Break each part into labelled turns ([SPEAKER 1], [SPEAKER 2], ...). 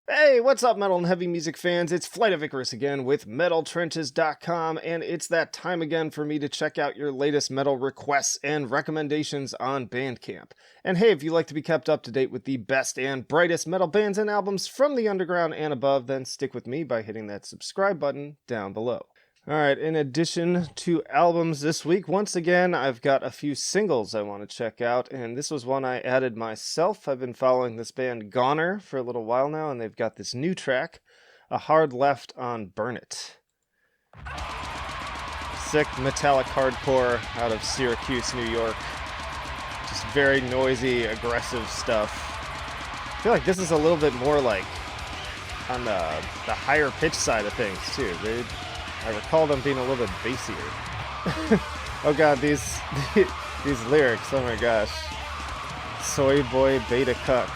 [SPEAKER 1] Hey, what's up, metal and heavy music fans? It's Flight of Icarus again with MetalTrenches.com, and it's that time again for me to check out your latest metal requests and recommendations on Bandcamp. And hey, if you'd like to be kept up to date with the best and brightest metal bands and albums from the underground and above, then stick with me by hitting that subscribe button down below. Alright, in addition to albums this week, once again, I've got a few singles I want to check out, and this was one I added myself. I've been following this band Goner for a little while now, and they've got this new track, A Hard Left On Burnett. Sick metallic hardcore out of Syracuse, New York. Just very noisy, aggressive stuff. I feel like this is a little bit more like on the higher pitch side of things, too. I recall them being a little bit bassier. Oh god, these lyrics, oh my gosh. Soy boy beta cuck.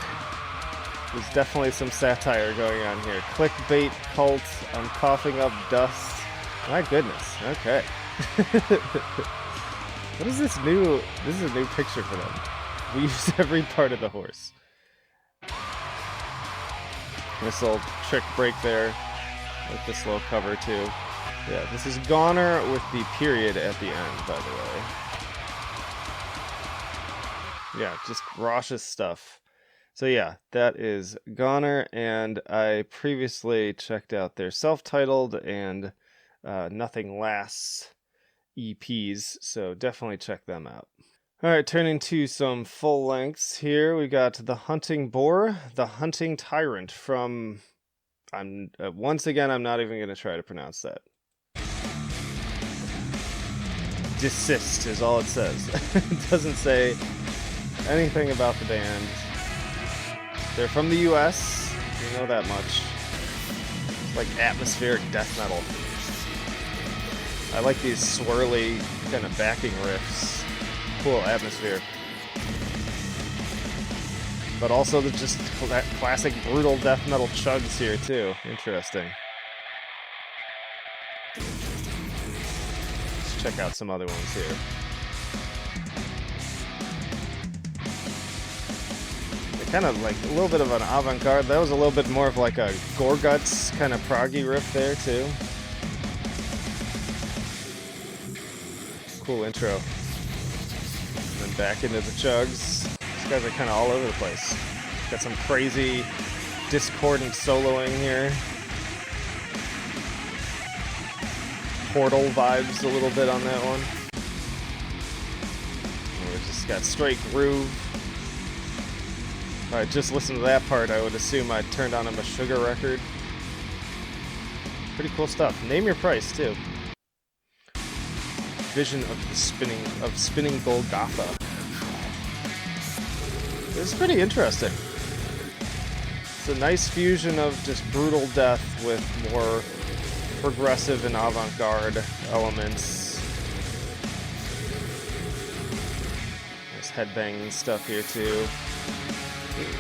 [SPEAKER 1] There's definitely some satire going on here. Clickbait cult, I'm coughing up dust. My goodness, okay. What is this new, this is a new picture for them. We use every part of the horse. This little trick break there. Like this little cover too. Yeah, this is Goner with the period at the end, by the way. Yeah, just raucous stuff. So yeah, that is Goner, and I previously checked out their self-titled and Nothing Lasts EPs, so definitely check them out. Alright, turning to some full lengths here, we got The Hunting Boar, The Hunting Tyrant from... once again, I'm not even going to try to pronounce that. Desist is all it says. It doesn't say anything about the band. They're from the US, you know that much. It's like atmospheric death metal. I like these swirly kind of backing riffs. Cool atmosphere. But also just that classic brutal death metal chugs here too. Interesting. Check out some other ones here. They're kind of like a little bit of an avant-garde. That was a little bit more of like a Gorguts kind of proggy riff there too. Cool intro. And then back into the chugs. These guys are kind of all over the place. Got some crazy discordant soloing here. Portal vibes a little bit on that one. And we just got straight groove. If I just listened to that part, I would assume I turned on a Meshuggah record. Pretty cool stuff. Name your price too. Vision of the spinning Golgotha. This is pretty interesting. It's a nice fusion of just brutal death with more progressive and avant-garde elements. There's headbanging stuff here too.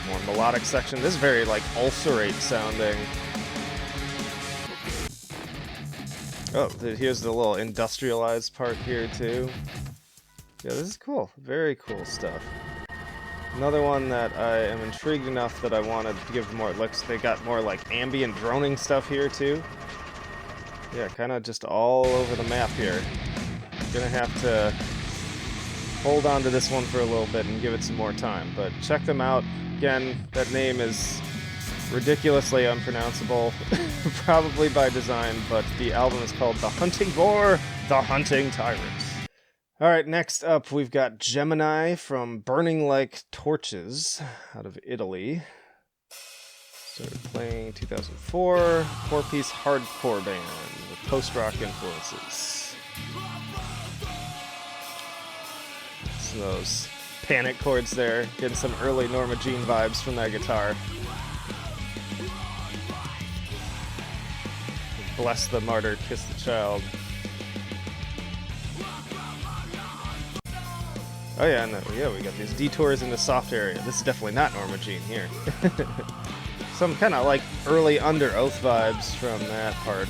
[SPEAKER 1] More melodic section. This is very like ulcerate sounding. Oh, here's the little industrialized part here too. Yeah, this is cool. Very cool stuff. Another one that I am intrigued enough that I want to give more looks. They got more like ambient droning stuff here too. Yeah, kind of just all over the map here. Gonna have to hold on to this one for a little bit and give it some more time, but check them out. Again, that name is ridiculously unpronounceable, probably by design, but the album is called The Hunting Boar, The Hunting Tyrant. Alright, next up we've got Gemini from Burning Like Torches out of Italy. Started playing 2004, four-piece hardcore band with post-rock influences. Some of those panic chords there, getting some early Norma Jean vibes from that guitar. Bless the martyr, kiss the child. Oh yeah, and yeah, we got these detours in the soft area. This is definitely not Norma Jean here. Some kind of like early Under Oath vibes from that part.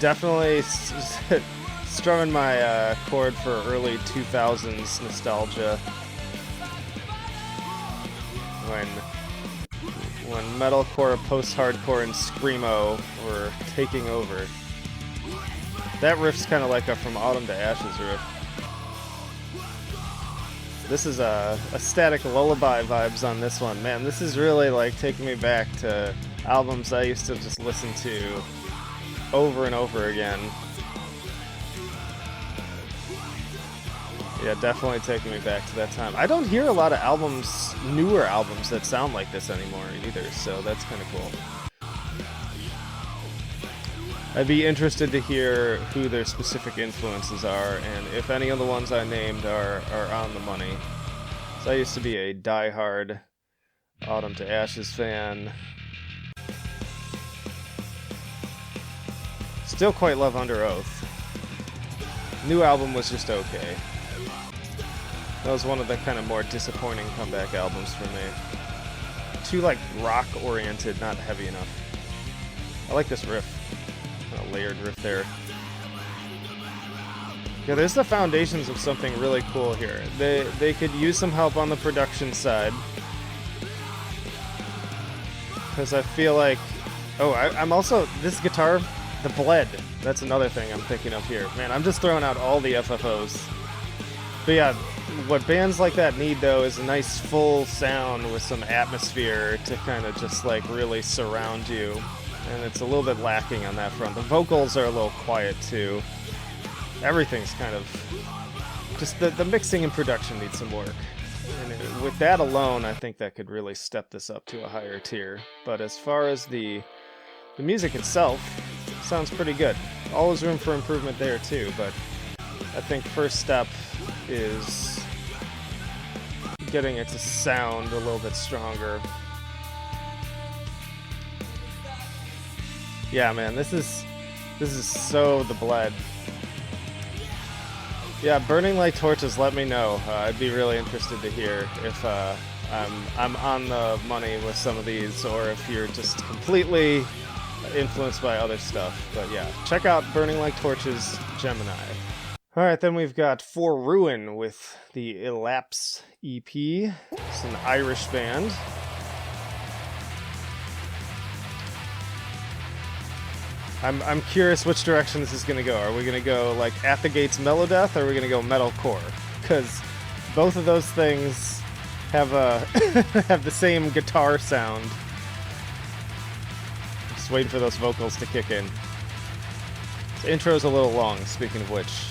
[SPEAKER 1] Definitely strumming my chord for early 2000s nostalgia. When when metalcore, post-hardcore, and screamo were taking over. That riff's kind of like a From Autumn to Ashes riff. This is a Static Lullaby vibes on this one. Man, this is really like taking me back to albums I used to just listen to over and over again. Yeah, definitely taking me back to that time. I don't hear a lot of albums, newer albums, that sound like this anymore either, so that's kind of cool. I'd be interested to hear who their specific influences are, and if any of the ones I named are on the money. So I used to be a die-hard Autumn to Ashes fan. Still quite love Under Oath. New album was just okay. That was one of the kind of more disappointing comeback albums for me. Too like rock-oriented, not heavy enough. I like this riff. A layered riff there. Yeah, there's the foundations of something really cool here. They could use some help on the production side. Because I feel like... Oh, I'm also... This guitar, the Bled. That's another thing I'm thinking of here. Man, I'm just throwing out all the FFOs. But yeah, what bands like that need, though, is a nice full sound with some atmosphere to kind of just, like, really surround you. And it's a little bit lacking on that front. The vocals are a little quiet, too. Everything's kind of... Just the mixing and production needs some work. And with that alone, I think that could really step this up to a higher tier. But as far as the music itself, sounds pretty good. Always room for improvement there, too, but I think first step is getting it to sound a little bit stronger. Yeah, man, this is so the Bled. Yeah, Burning Like Torches, let me know. I'd be really interested to hear if I'm on the money with some of these, or if you're just completely influenced by other stuff. But yeah, check out Burning Like Torches, Gemini. Alright, then we've got For Ruin with the Elapse EP. It's an Irish band. I'm curious which direction this is going to go. Are we going to go like At the Gates Melodeath, or are we going to go metalcore? Because both of those things have have the same guitar sound. Just waiting for those vocals to kick in. The intro's a little long, speaking of which.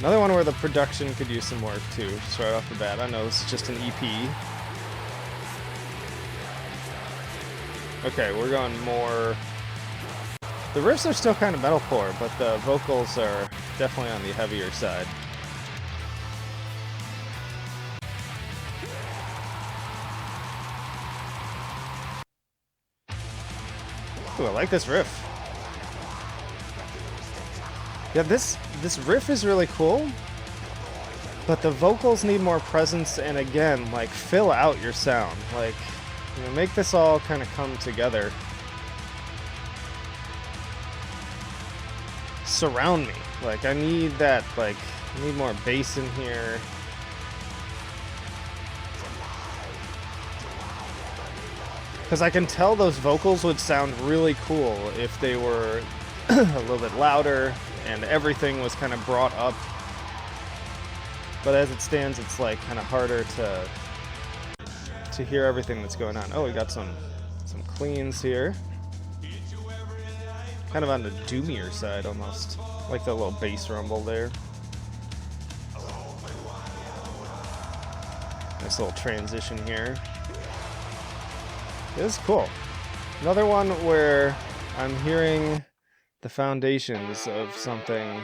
[SPEAKER 1] Another one where the production could use some work too, just right off the bat. I know this is just an EP. Okay, we're going more... The riffs are still kind of metalcore, but the vocals are definitely on the heavier side. Ooh, I like this riff. Yeah, this riff is really cool, but the vocals need more presence, and again, like, fill out your sound. Like, you know, make this all kind of come together. Surround me. Like, I need that, like, I need more bass in here. Because I can tell those vocals would sound really cool if they were a little bit louder and everything was kind of brought up. But as it stands, it's like kind of harder to hear everything that's going on. Oh, we got some cleans here. Kind of on the doomier side almost. Like the little bass rumble there. Nice little transition here. This is cool. Another one where I'm hearing the foundations of something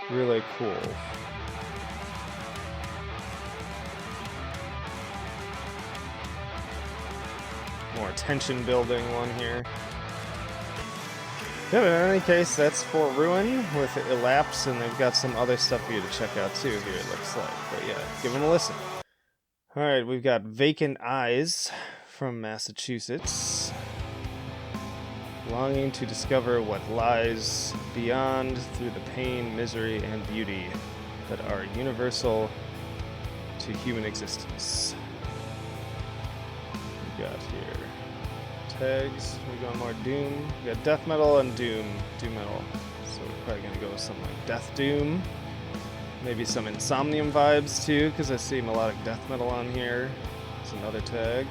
[SPEAKER 1] really cool. More tension building one here. Yeah, but in any case, that's For Ruin with Elapse, and they've got some other stuff for you to check out too here, it looks like. But yeah, give them a listen. Alright, we've got Vacant Eyes from Massachusetts. Longing to discover what lies beyond through the pain, misery, and beauty that are universal to human existence. got here? Tags. We got more doom. We got death metal and doom metal. So we're probably gonna go with something like death doom. Maybe some insomnium vibes too, because I see melodic death metal on here. It's another tag.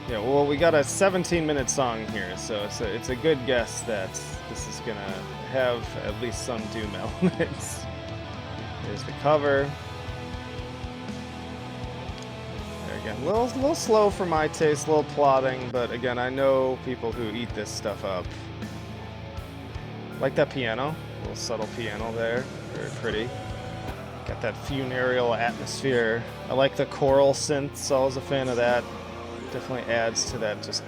[SPEAKER 1] Yeah, well, we got a 17-minute song here, so it's a good guess that this is gonna have at least some doom elements. Here's the cover. There again, a little slow for my taste, a little plodding, but again, I know people who eat this stuff up. Like that piano, a little subtle piano there, very pretty. Got that funereal atmosphere. I like the choral synths, always a fan of that. Definitely adds to that just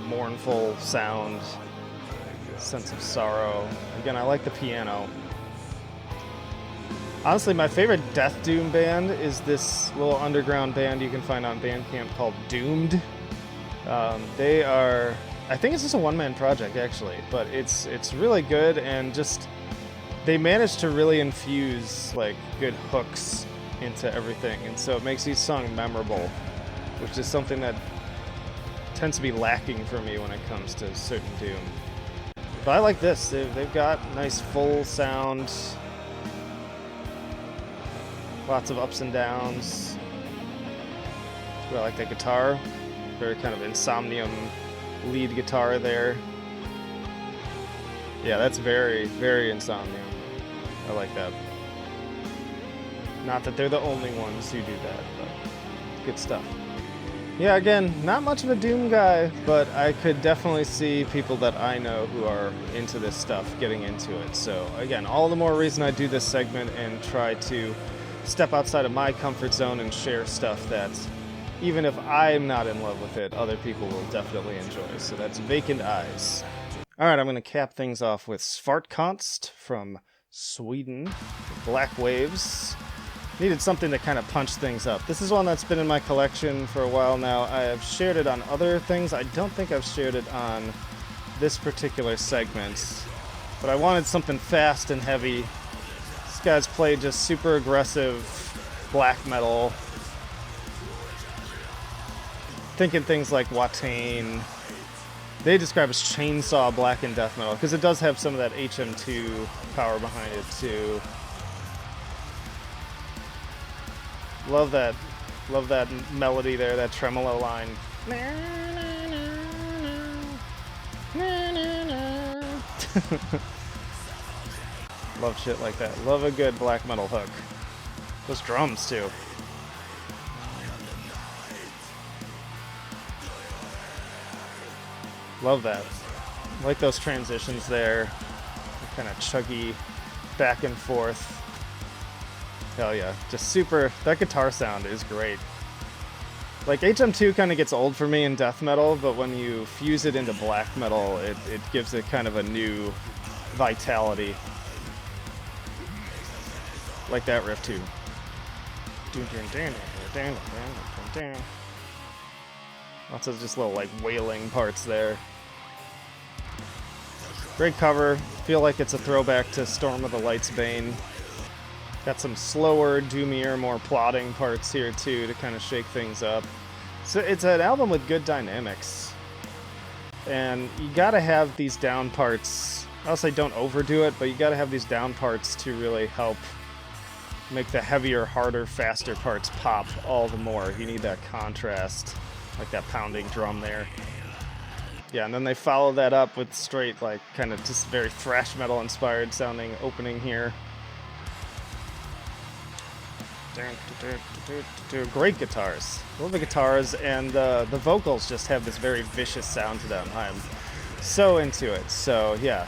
[SPEAKER 1] mournful sound, sense of sorrow. Again, I like the piano. Honestly, my favorite death doom band is this little underground band you can find on Bandcamp called Doomed. They are, I think it's just a one-man project actually, but it's really good, and just they managed to really infuse like good hooks into everything, and so it makes these songs memorable, which is something that tends to be lacking for me when it comes to certain doom. But I like this. They've got nice full sound, lots of ups and downs. I like that guitar, very kind of insomnium lead guitar there. Yeah, that's very, very insomnium. I like that. Not that they're the only ones who do that, but good stuff. Yeah, again, not much of a doom guy, but I could definitely see people that I know who are into this stuff getting into it. So again, all the more reason I do this segment and try to step outside of my comfort zone and share stuff that, even if I'm not in love with it, other people will definitely enjoy. So that's Vacant Eyes. All right, I'm going to cap things off with Svartkonst from Sweden, Black Waves. Needed something to kind of punch things up. This is one that's been in my collection for a while now. I have shared it on other things. I don't think I've shared it on this particular segment, but I wanted something fast and heavy. These guys play just super aggressive black metal. Thinking things like Watain. They describe as chainsaw black and death metal, because it does have some of that HM2 power behind it too. Love that melody there, that tremolo line. Love shit like that. Love a good black metal hook. Those drums too. Love that. Like those transitions there. Kind of chuggy back and forth. Hell yeah, just super, that guitar sound is great. Like, HM2 kind of gets old for me in death metal, but when you fuse it into black metal, it gives it kind of a new vitality. Like that riff too. Lots of just little like wailing parts there. Great cover, feel like it's a throwback to Storm of the Light's Bane. Got some slower, doomier, more plodding parts here too to kind of shake things up. So it's an album with good dynamics. And you gotta have these down parts. I'll say don't overdo it, but you gotta have these down parts to really help make the heavier, harder, faster parts pop all the more. You need that contrast, like that pounding drum there. Yeah, and then they follow that up with straight, like, kind of just very thrash metal inspired sounding opening here. Great guitars. Love the guitars, and the vocals just have this very vicious sound to them. I'm so into it. So yeah,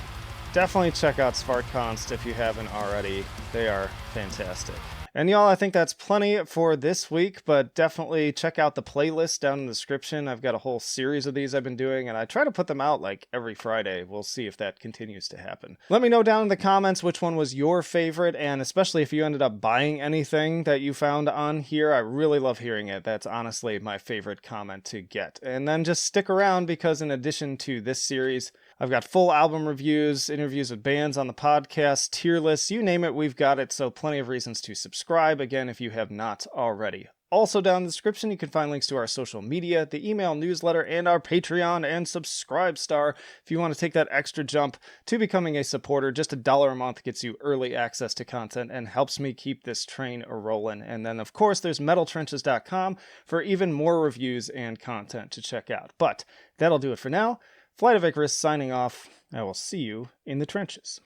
[SPEAKER 1] definitely check out Svartkonst if you haven't already. They are fantastic. And y'all, I think that's plenty for this week, but definitely check out the playlist down in the description. I've got a whole series of these I've been doing, and I try to put them out like every Friday. We'll see if that continues to happen. Let me know down in the comments which one was your favorite, and especially if you ended up buying anything that you found on here. I really love hearing it. That's honestly my favorite comment to get. And then just stick around, because in addition to this series, I've got full album reviews, interviews with bands on the podcast, tier lists, you name it, we've got it, so plenty of reasons to subscribe, again, if you have not already. Also down in the description, you can find links to our social media, the email newsletter, and our Patreon and Subscribe Star. If you want to take that extra jump to becoming a supporter, just $1 a month gets you early access to content and helps me keep this train a-rolling. And then, of course, there's metaltrenches.com for even more reviews and content to check out. But that'll do it for now. Flight of Icarus signing off. I will see you in the trenches.